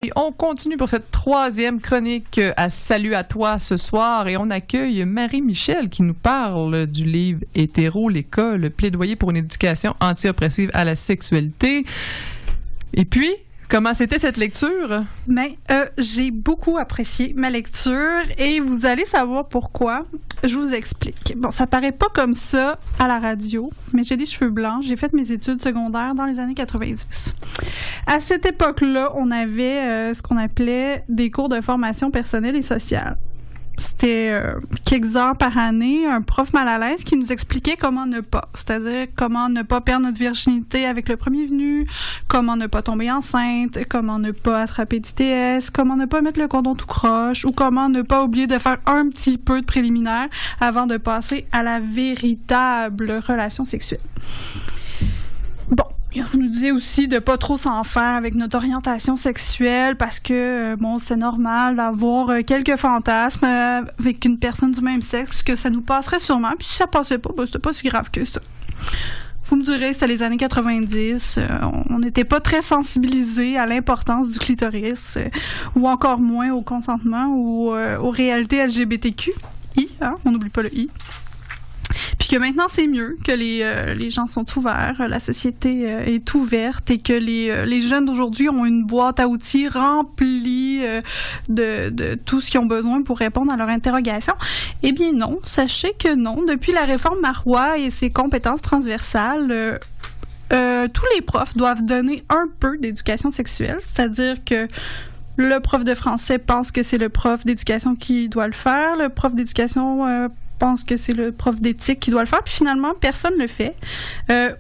Et on continue pour cette troisième chronique à Salut à toi ce soir et on accueille Marie-Michel qui nous parle du livre Hétéro, l'école, plaidoyer pour une éducation anti-oppressive à la sexualité. Et puis, comment c'était cette lecture? J'ai beaucoup apprécié ma lecture et vous allez savoir pourquoi. Je vous explique. Bon, ça paraît pas comme ça à la radio, mais j'ai des cheveux blancs. J'ai fait mes études secondaires dans les années 90. À cette époque-là, on avait ce qu'on appelait des cours de formation personnelle et sociale. C'était quelques heures par année, un prof mal à l'aise qui nous expliquait comment ne pas. C'est-à-dire comment ne pas perdre notre virginité avec le premier venu, comment ne pas tomber enceinte, comment ne pas attraper d'ITS, comment ne pas mettre le condom tout croche ou comment ne pas oublier de faire un petit peu de préliminaire avant de passer à la véritable relation sexuelle. Bon, on nous disait aussi de pas trop s'en faire avec notre orientation sexuelle parce que, c'est normal d'avoir quelques fantasmes avec une personne du même sexe, que ça nous passerait sûrement, puis si ça passait pas, c'était pas si grave que ça. Vous me direz, c'était les années 90, on n'était pas très sensibilisés à l'importance du clitoris, ou encore moins au consentement ou aux réalités LGBTQI, on n'oublie pas le I. Puis que maintenant, c'est mieux, que les gens sont ouverts, la société est ouverte et que les jeunes d'aujourd'hui ont une boîte à outils remplie de tout ce qu'ils ont besoin pour répondre à leurs interrogations. Eh bien non, sachez que non. Depuis la réforme Marois et ses compétences transversales, tous les profs doivent donner un peu d'éducation sexuelle, c'est-à-dire que le prof de français pense que c'est le prof d'éducation qui doit le faire, le prof d'éducation pense que c'est le prof d'éthique qui doit le faire, puis finalement, personne ne le fait,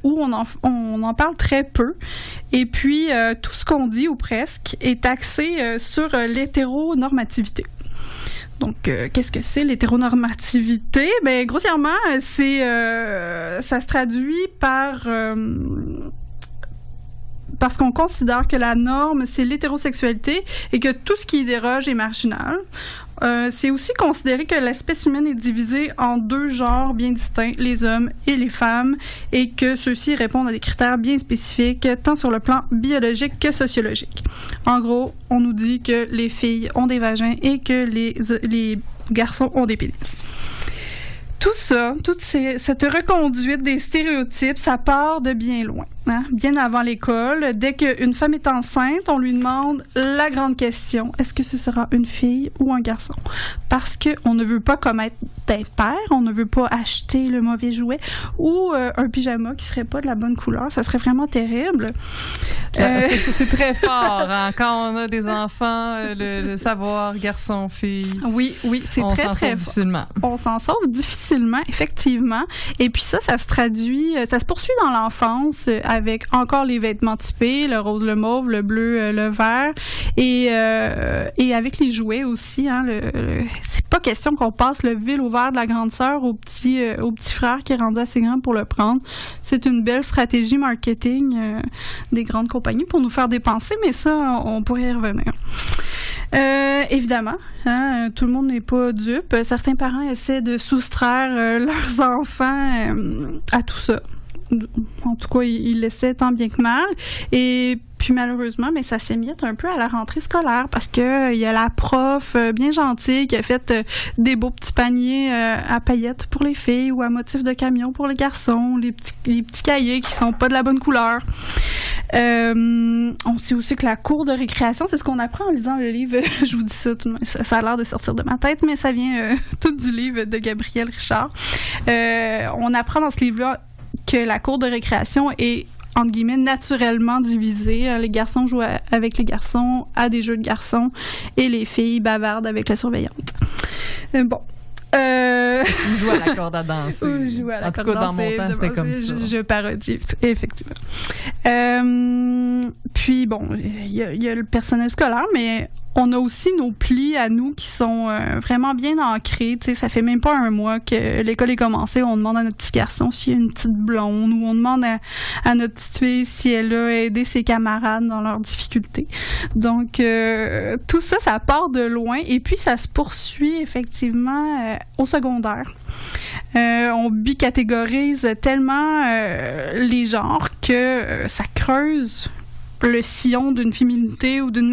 ou on en parle très peu. Et puis, tout ce qu'on dit, ou presque, est axé sur l'hétéronormativité. Donc, qu'est-ce que c'est l'hétéronormativité? Ben, grossièrement, ça se traduit parce qu'on considère que la norme, c'est l'hétérosexualité et que tout ce qui y déroge est marginal. C'est aussi considéré que l'espèce humaine est divisée en deux genres bien distincts, les hommes et les femmes, et que ceux-ci répondent à des critères bien spécifiques, tant sur le plan biologique que sociologique. En gros, on nous dit que les filles ont des vagins et que les garçons ont des pénis. Tout ça, cette reconduite des stéréotypes, ça part de bien loin. Bien avant l'école, dès qu'une femme est enceinte, on lui demande la grande question, est-ce que ce sera une fille ou un garçon? Parce qu'on ne veut pas commettre d'impair, on ne veut pas acheter le mauvais jouet ou un pyjama qui serait pas de la bonne couleur, ça serait vraiment terrible. C'est très fort, quand on a des enfants, le savoir garçon-fille. Oui, c'est très, très fort. Difficilement. On s'en sort difficilement, effectivement. Et puis ça se traduit, ça se poursuit dans l'enfance avec encore les vêtements typés, le rose, le mauve, le bleu, le vert, et avec les jouets aussi. C'est pas question qu'on passe le vélo vert de la grande sœur au petit frère qui est rendu assez grand pour le prendre. C'est une belle stratégie marketing des grandes compagnies pour nous faire dépenser, mais ça, on pourrait y revenir. Évidemment, tout le monde n'est pas dupe. Certains parents essaient de soustraire leurs enfants à tout ça. En tout cas, il l'essaie tant bien que mal. Et puis malheureusement, mais ça s'émiette un peu à la rentrée scolaire parce que il y a la prof bien gentille qui a fait des beaux petits paniers à paillettes pour les filles ou à motif de camion pour les garçons, les petits cahiers qui sont pas de la bonne couleur. On sait aussi que la cour de récréation, c'est ce qu'on apprend en lisant le livre. Je vous dis ça a l'air de sortir de ma tête, mais ça vient tout du livre de Gabriel Richard. On apprend dans ce livre-là que la cour de récréation est, entre guillemets, naturellement divisée. Les garçons jouent avec les garçons à des jeux de garçons et les filles bavardent avec la surveillante. Bon. Je joue à la corde à danser. Oui, je joue à la corde à danser. En tout cas, dans mon temps, c'était comme ça. Je parodie, effectivement. Puis, bon, il y a le personnel scolaire, mais on a aussi nos plis à nous qui sont vraiment bien ancrés. Tu sais, ça fait même pas un mois que l'école est commencée. On demande à notre petit garçon s'il y a une petite blonde ou on demande à notre petite fille si elle a aidé ses camarades dans leurs difficultés. Donc, tout ça, ça part de loin et puis ça se poursuit effectivement au secondaire. On bicatégorise tellement les genres que ça creuse le sillon d'une féminité ou d'une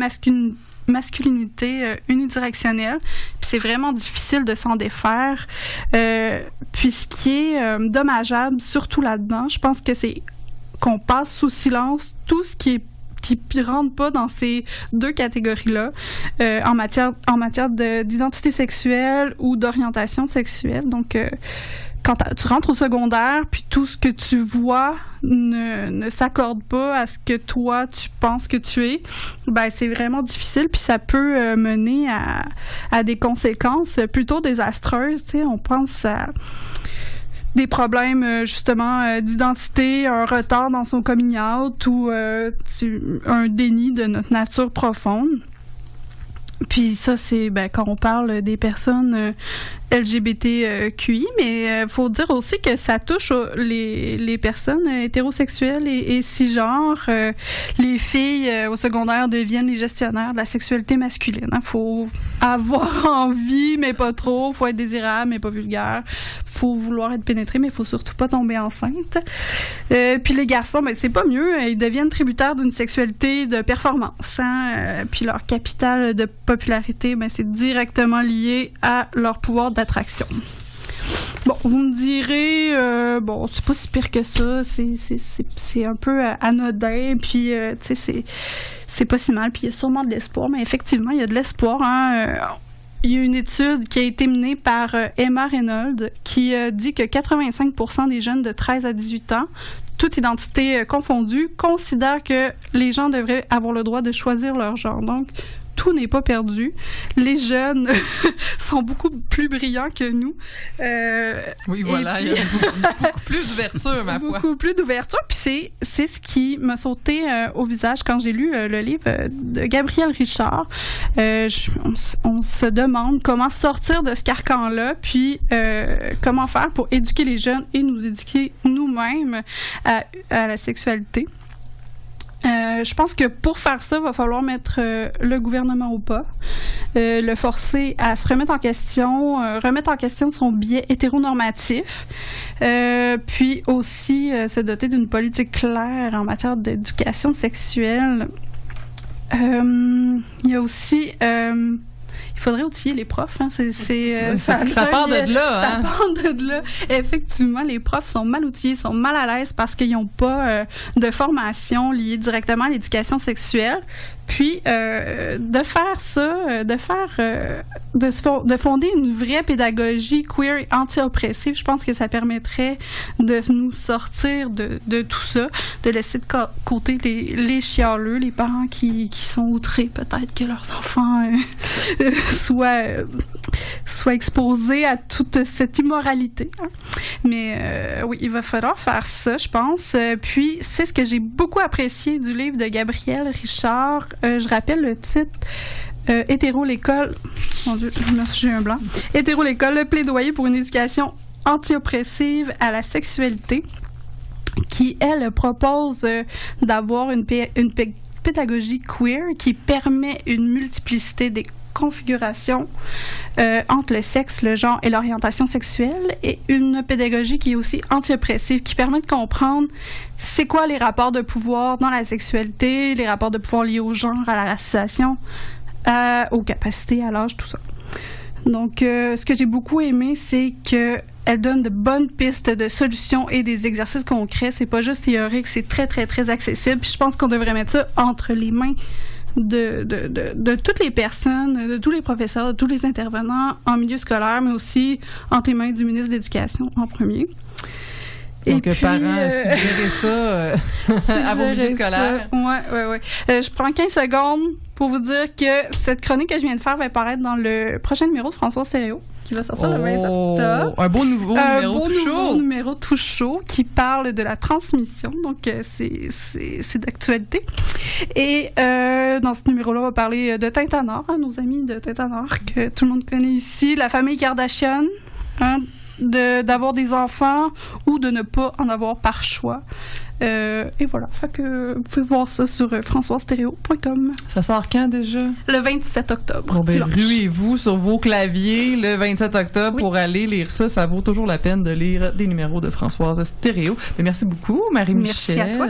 masculinité unidirectionnelle. Puis c'est vraiment difficile de s'en défaire. Puis ce qui est dommageable, surtout là-dedans, je pense que c'est qu'on passe sous silence tout ce qui rentre pas dans ces deux catégories-là en matière d'identité sexuelle ou d'orientation sexuelle. Donc, quand tu rentres au secondaire, puis tout ce que tu vois ne s'accorde pas à ce que toi, tu penses que tu es, ben c'est vraiment difficile, puis ça peut mener à des conséquences plutôt désastreuses. Tu sais, on pense à des problèmes, justement, d'identité, un retard dans son coming out ou un déni de notre nature profonde. Puis ça, c'est quand on parle des personnes LGBTQI, mais il faut dire aussi que ça touche les personnes hétérosexuelles et cisgenres. Les filles au secondaire deviennent les gestionnaires de la sexualité masculine. Il faut avoir envie, mais pas trop. Il faut être désirable, mais pas vulgaire. Il faut vouloir être pénétré, mais il faut surtout pas tomber enceinte. Puis les garçons, c'est pas mieux. Ils deviennent tributaires d'une sexualité de performance. Puis leur capital de popularité, c'est directement lié à leur pouvoir d'attraction. Bon, vous me direz, c'est pas si pire que ça, c'est un peu anodin, puis, tu sais, c'est pas si mal, puis il y a sûrement de l'espoir, mais effectivement, il y a de l'espoir, Il y a une étude qui a été menée par Emma Reynolds qui dit que 85% des jeunes de 13 à 18 ans, toute identité confondue, considèrent que les gens devraient avoir le droit de choisir leur genre. Donc, tout n'est pas perdu. Les jeunes sont beaucoup plus brillants que nous. Oui, voilà, il y a beaucoup plus d'ouverture, ma foi. Beaucoup plus d'ouverture, puis c'est ce qui m'a sauté au visage quand j'ai lu le livre de Gabrielle Richard. On se demande comment sortir de ce carcan-là, puis comment faire pour éduquer les jeunes et nous éduquer nous-mêmes à la sexualité. Je pense que pour faire ça, il va falloir mettre le gouvernement au pas, le forcer à se remettre en question son biais hétéronormatif, puis aussi se doter d'une politique claire en matière d'éducation sexuelle. Il y a aussi... il faudrait outiller les profs. Ça part de là. Ça part de là. Effectivement, les profs sont mal outillés, sont mal à l'aise parce qu'ils n'ont pas de formation liée directement à l'éducation sexuelle. Puis, de faire ça, de fonder une vraie pédagogie queer et anti-oppressive, je pense que ça permettrait de nous sortir de tout ça, de laisser de côté les chialeux, les parents qui sont outrés peut-être que leurs enfants soient exposés à toute cette immoralité. Mais oui, il va falloir faire ça, je pense. Puis, c'est ce que j'ai beaucoup apprécié du livre de Gabrielle Richard. Je rappelle le titre. Hétéro l'école. Mon Dieu, j'ai un blanc. Hétéro l'école, le plaidoyer pour une éducation anti-oppressive à la sexualité, qui, elle, propose d'avoir une pédagogie queer qui permet une multiplicité des configuration entre le sexe, le genre et l'orientation sexuelle, et une pédagogie qui est aussi anti-oppressive, qui permet de comprendre c'est quoi les rapports de pouvoir dans la sexualité, les rapports de pouvoir liés au genre, à la racisation, aux capacités, à l'âge, tout ça. Donc, ce que j'ai beaucoup aimé, c'est que elle donne de bonnes pistes de solutions et des exercices concrets. C'est pas juste théorique, c'est très, très, très accessible. Puis je pense qu'on devrait mettre ça entre les mains de toutes les personnes, de tous les professeurs, de tous les intervenants en milieu scolaire, mais aussi entre les mains du ministre de l'Éducation en premier. Donc, parents, suggérez ça à vos milieux scolaires. Oui. Je prends 15 secondes pour vous dire que cette chronique que je viens de faire va apparaître dans le prochain numéro de François Stéréo, qui va sortir le 27 octobre. Un beau nouveau numéro tout chaud qui parle de la transmission. Donc, c'est d'actualité. Et dans ce numéro-là, on va parler de Tintanor, nos amis de Tintanor, que tout le monde connaît ici, la famille Kardashian, d'avoir des enfants ou de ne pas en avoir par choix. Et voilà. Fait que vous pouvez voir ça sur françoisstereo.com. Ça sort quand déjà? Le 27 octobre. Bon, ruez-vous sur vos claviers le 27 octobre pour aller lire ça. Ça vaut toujours la peine de lire des numéros de Françoise Stéréo. Mais merci beaucoup, Marie-Michel. Merci à toi.